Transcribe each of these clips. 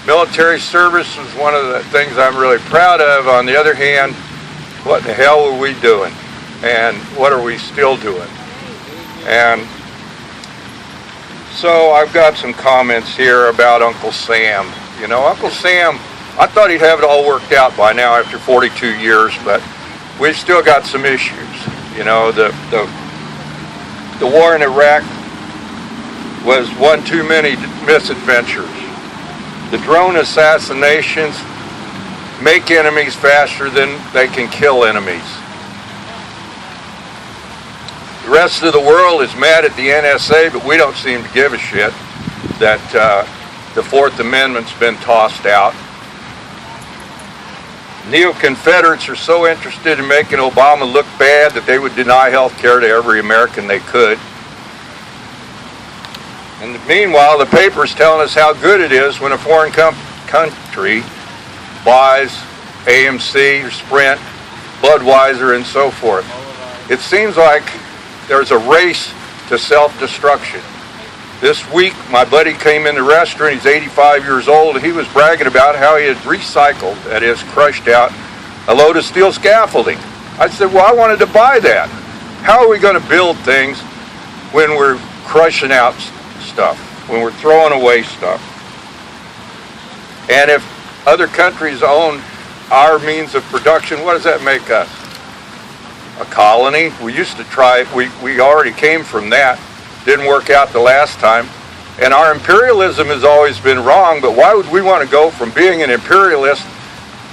Military service was one of the things I'm really proud of. On the other hand, what the hell were we doing? And what are we still doing? And so I've got some comments here about Uncle Sam. You know, Uncle Sam, I thought he'd have it all worked out by now after 42 years, but we've still got some issues. You know, the war in Iraq was one too many misadventures. The drone assassinations make enemies faster than they can kill enemies. The rest of the world is mad at the NSA, but we don't seem to give a shit that the Fourth Amendment's been tossed out. Neo-Confederates are so interested in making Obama look bad that they would deny health care to every American they could. And meanwhile, the paper's telling us how good it is when a foreign country buys AMC, or Sprint, Budweiser, and so forth. It seems like there's a race to self-destruction. This week, my buddy came in the restaurant. He's 85 years old, and he was bragging about how he had recycled, that is, crushed out, a load of steel scaffolding. I said, well, I wanted to buy that. How are we going to build things when we're crushing out stuff, when we're throwing away stuff? And if other countries own our means of production, what does that make us? A colony? We used to try, we already came from that. Didn't work out the last time. And our imperialism has always been wrong, but why would we want to go from being an imperialist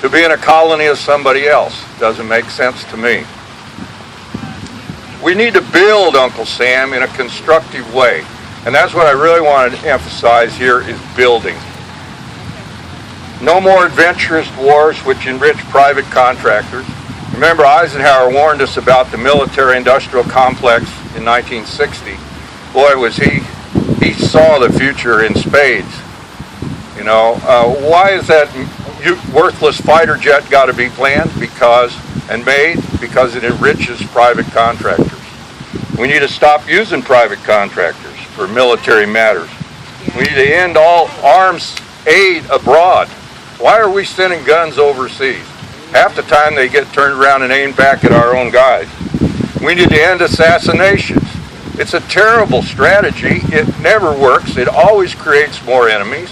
to being a colony of somebody else? Doesn't make sense to me. We need to build, Uncle Sam, in a constructive way. And that's what I really wanted to emphasize here, is building. No more adventurous wars which enrich private contractors. Remember, Eisenhower warned us about the military-industrial complex in 1960. Boy, was he saw the future in spades. You know, why is that worthless fighter jet got to be planned? And made? Because it enriches private contractors. We need to stop using private contractors for military matters. We need to end all arms aid abroad. Why are we sending guns overseas? Half the time they get turned around and aimed back at our own guys. We need to end assassinations. It's a terrible strategy. It never works. It always creates more enemies.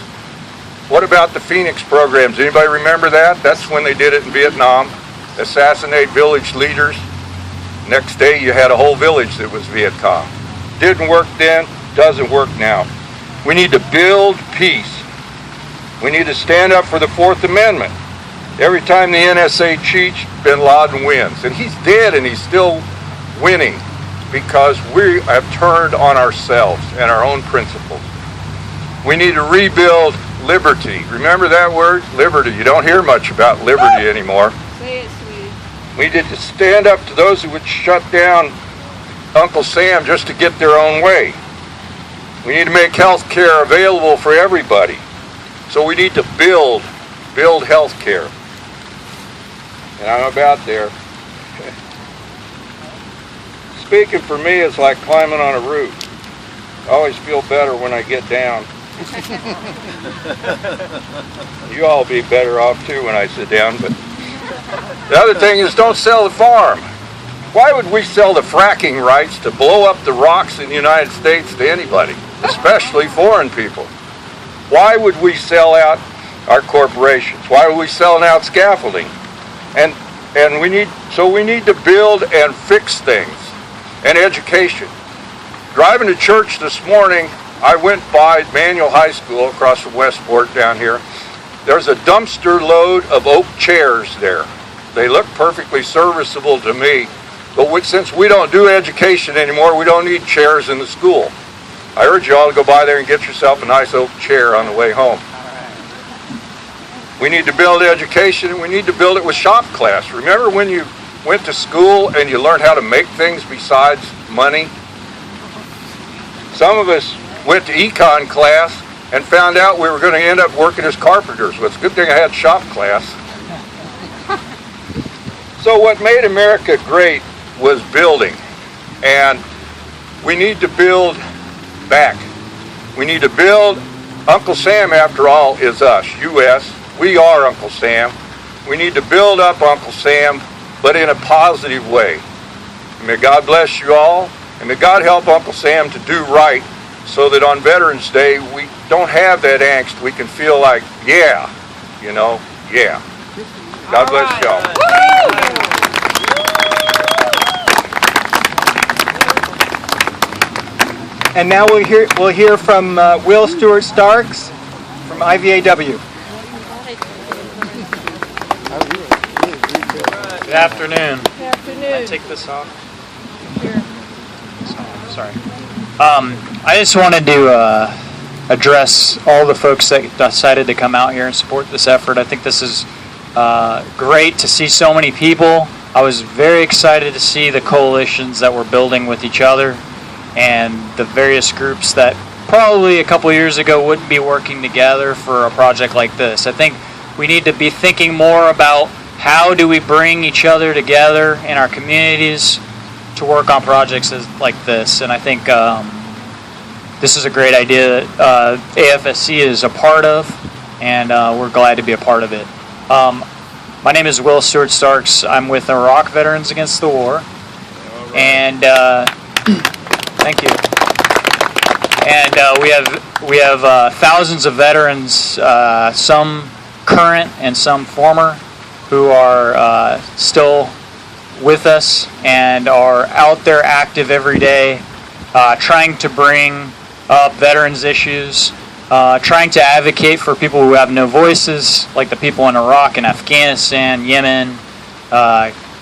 What about the Phoenix programs? Anybody remember that? That's when they did it in Vietnam. Assassinate village leaders. Next day you had a whole village that was Viet Cong. Didn't work then, doesn't work now. We need to build peace. We need to stand up for the Fourth Amendment. Every time the NSA cheats, bin Laden wins. And he's dead and he's still winning because we have turned on ourselves and our own principles. We need to rebuild liberty. Remember that word? Liberty. You don't hear much about liberty anymore. Say it, sweetie. We need to stand up to those who would shut down Uncle Sam just to get their own way. We need to make health care available for everybody. So we need to build health care. And I'm about there. Speaking for me, it's like climbing on a roof. I always feel better when I get down. You all be better off too when I sit down. But the other thing is, don't sell the farm. Why would we sell the fracking rights to blow up the rocks in the United States to anybody, especially foreign people? Why would we sell out our corporations? Why are we selling out scaffolding? And we need to build and fix things. And education. Driving to church this morning, I went by Manual High School across from Westport down here. There's a dumpster load of oak chairs there. They look perfectly serviceable to me, but since we don't do education anymore, we don't need chairs in the school. I urge you all to go by there and get yourself a nice oak chair on the way home. We need to build education, and we need to build it with shop class. Remember when you went to school and you learned how to make things besides money? Some of us went to econ class and found out we were going to end up working as carpenters. Well, it's a good thing I had shop class. So what made America great was building. And we need to build back. We need to build Uncle Sam, after all, is us, U.S. We are Uncle Sam. We need to build up Uncle Sam, but in a positive way. May God bless you all, and may God help Uncle Sam to do right so that on Veterans Day we don't have that angst. We can feel like, yeah, yeah. God bless y'all. And now we'll hear from Will Stewart Starks from IVAW. Good afternoon. Good afternoon. Can I take this off? Sure. Sorry. I just wanted to address all the folks that decided to come out here and support this effort. I think this is great to see so many people. I was very excited to see the coalitions that we're building with each other and the various groups that probably a couple years ago wouldn't be working together for a project like this. I think we need to be thinking more about how do we bring each other together in our communities to work on projects like this. And I think this is a great idea that AFSC is a part of, and we're glad to be a part of it. My name is Will Stewart Starks. I'm with Iraq Veterans Against the War. Right. And thank you. And we have thousands of veterans, some current and some former, who are still with us and are out there active every day, trying to bring up veterans issues, trying to advocate for people who have no voices, like the people in Iraq and Afghanistan, Yemen,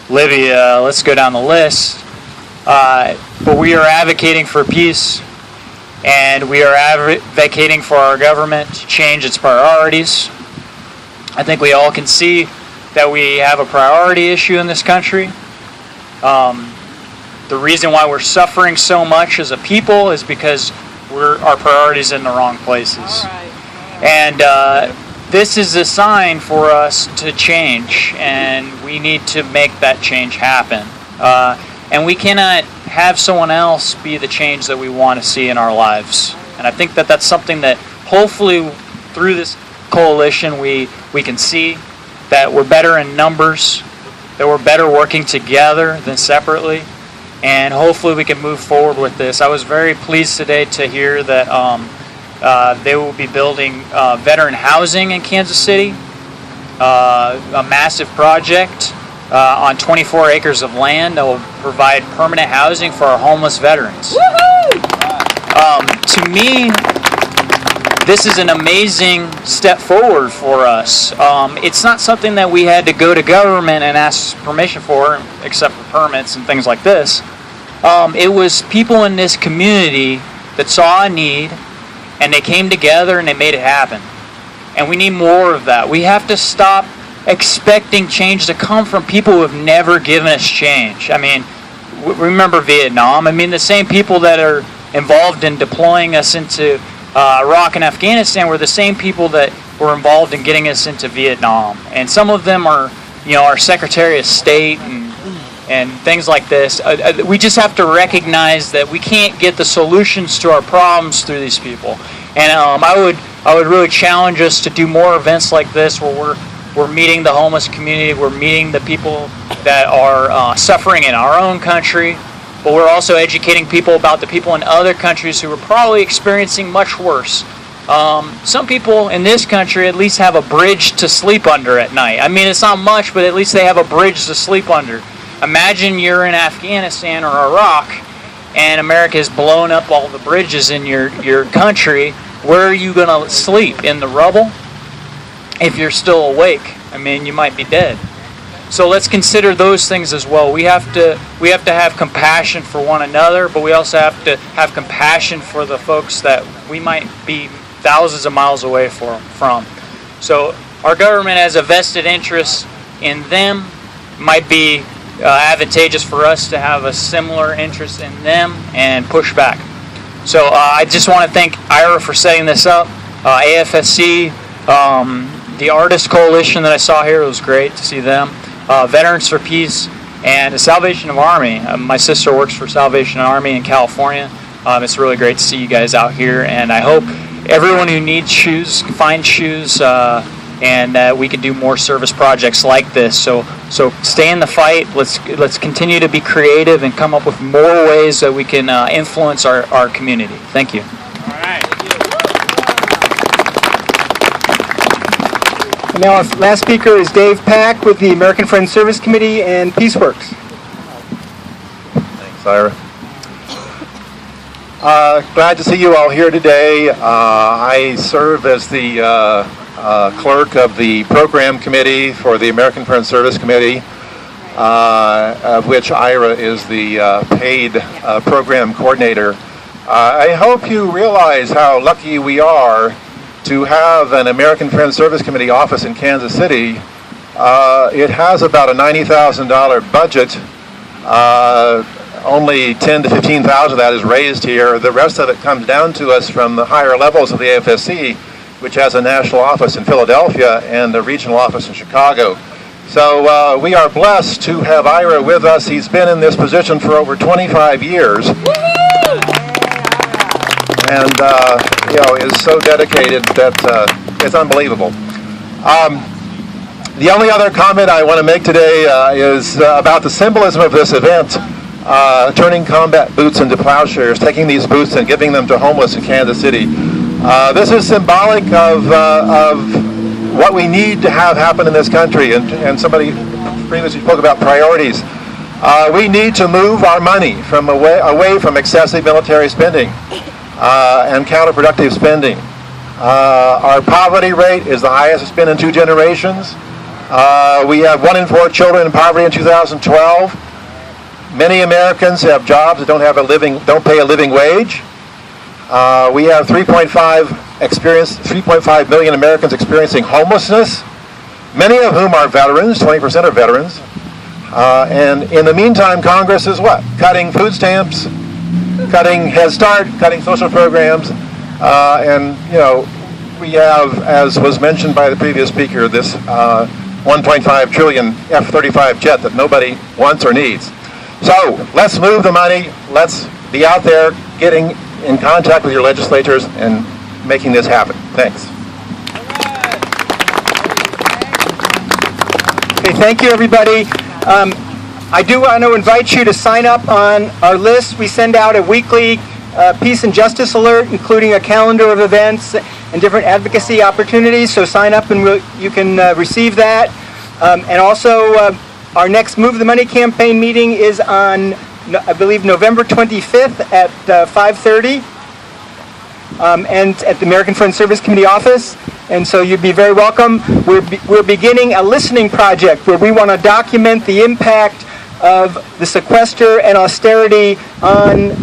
Libya, let's go down the list. But we are advocating for peace, and we are advocating for our government to change its priorities. I think we all can see that we have a priority issue in this country. The reason why we're suffering so much as a people is because our priorities in the wrong places. All right. And this is a sign for us to change, and we need to make that change happen. And we cannot have someone else be the change that we want to see in our lives. And I think that that's something that hopefully through this coalition we can see that we're better in numbers, that we're better working together than separately, and hopefully we can move forward with this. I was very pleased today to hear that they will be building veteran housing in Kansas City, a massive project on 24 acres of land that will provide permanent housing for our homeless veterans. To me, this is an amazing step forward for us. It's not something that we had to go to government and ask permission for, except for permits and things like this. It was people in this community that saw a need, and they came together and they made it happen. And we need more of that. We have to stop expecting change to come from people who have never given us change. I mean, remember Vietnam? I mean, the same people that are involved in deploying us into Iraq and Afghanistan were the same people that were involved in getting us into Vietnam. And some of them are, our Secretary of State and things like this. We just have to recognize that we can't get the solutions to our problems through these people. And I would really challenge us to do more events like this where we're meeting the homeless community, we're meeting the people that are suffering in our own country, but we're also educating people about the people in other countries who are probably experiencing much worse. Some people in this country at least have a bridge to sleep under at night. I mean, it's not much, but at least they have a bridge to sleep under. Imagine you're in Afghanistan or Iraq, and America has blown up all the bridges in your country. Where are you going to sleep? In the rubble? If you're still awake, I mean, you might be dead. So let's consider those things as well. We have to have compassion for one another, but we also have to have compassion for the folks that we might be thousands of miles away from. So our government has a vested interest in them. Might be advantageous for us to have a similar interest in them and push back. So I just want to thank Ira for setting this up. AFSC, the Artist Coalition that I saw here, it was great to see them. Veterans for Peace, and the Salvation Army. My sister works for Salvation Army in California. It's really great to see you guys out here, and I hope everyone who needs shoes can find shoes, and we can do more service projects like this. So stay in the fight. Let's continue to be creative and come up with more ways that we can influence our community. Thank you. And now our last speaker is Dave Pack with the American Friends Service Committee and Peaceworks. Thanks, Ira. Glad to see you all here today. I serve as the clerk of the program committee for the American Friends Service Committee, of which Ira is the paid program coordinator. I hope you realize how lucky we are to have an American Friends Service Committee office in Kansas City. It has about a $90,000 budget. Only 10 to 15,000 of that is raised here. The rest of it comes down to us from the higher levels of the AFSC, which has a national office in Philadelphia and a regional office in Chicago. So we are blessed to have Ira with us. He's been in this position for over 25 years. And is so dedicated that it's unbelievable. The only other comment I want to make today is about the symbolism of this event, turning combat boots into plowshares, taking these boots and giving them to homeless in Kansas City. This is symbolic of what we need to have happen in this country, and somebody previously spoke about priorities. We need to move our money away from excessive military spending and counterproductive spending. Our poverty rate is the highest it's been in 2 generations. We have 1 in 4 children in poverty in 2012. Many Americans have jobs that don't pay a living wage. We have 3.5 million Americans experiencing homelessness, many of whom are veterans. 20% are veterans. And in the meantime, Congress is what? Cutting food stamps, cutting Head Start, cutting social programs, and we have, as was mentioned by the previous speaker, this 1.5 trillion F-35 jet that nobody wants or needs. So let's move the money. Let's be out there getting in contact with your legislators and making this happen. Thanks. Okay, thank you, everybody. I do want to invite you to sign up on our list. We send out a weekly peace and justice alert, including a calendar of events and different advocacy opportunities. So sign up and you can receive that. And also, our next Move the Money campaign meeting is on, I believe, November 25th at 5:30, and at the American Friends Service Committee office. And so you'd be very welcome. We're beginning a listening project where we want to document the impact of the sequester and austerity on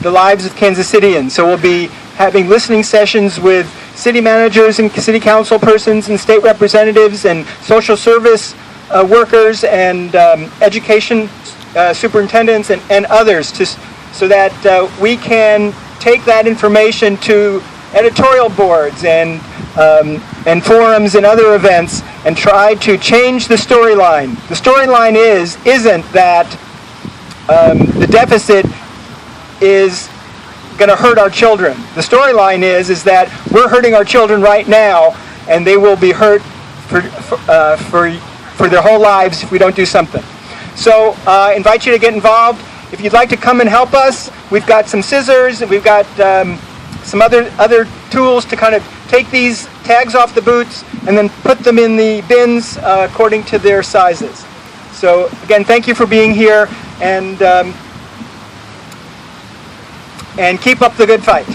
the lives of Kansas Cityans. So we'll be having listening sessions with city managers and city council persons and state representatives and social service workers and education superintendents and others, so that we can take that information to editorial boards and forums and other events and try to change the storyline. The storyline isn't that the deficit is going to hurt our children. The storyline is that we're hurting our children right now, and they will be hurt for their whole lives if we don't do something. So I invite you to get involved. If you'd like to come and help us, we've got some scissors, and we've got some other tools to kind of take these tags off the boots and then put them in the bins according to their sizes. So again, thank you for being here, and keep up the good fight.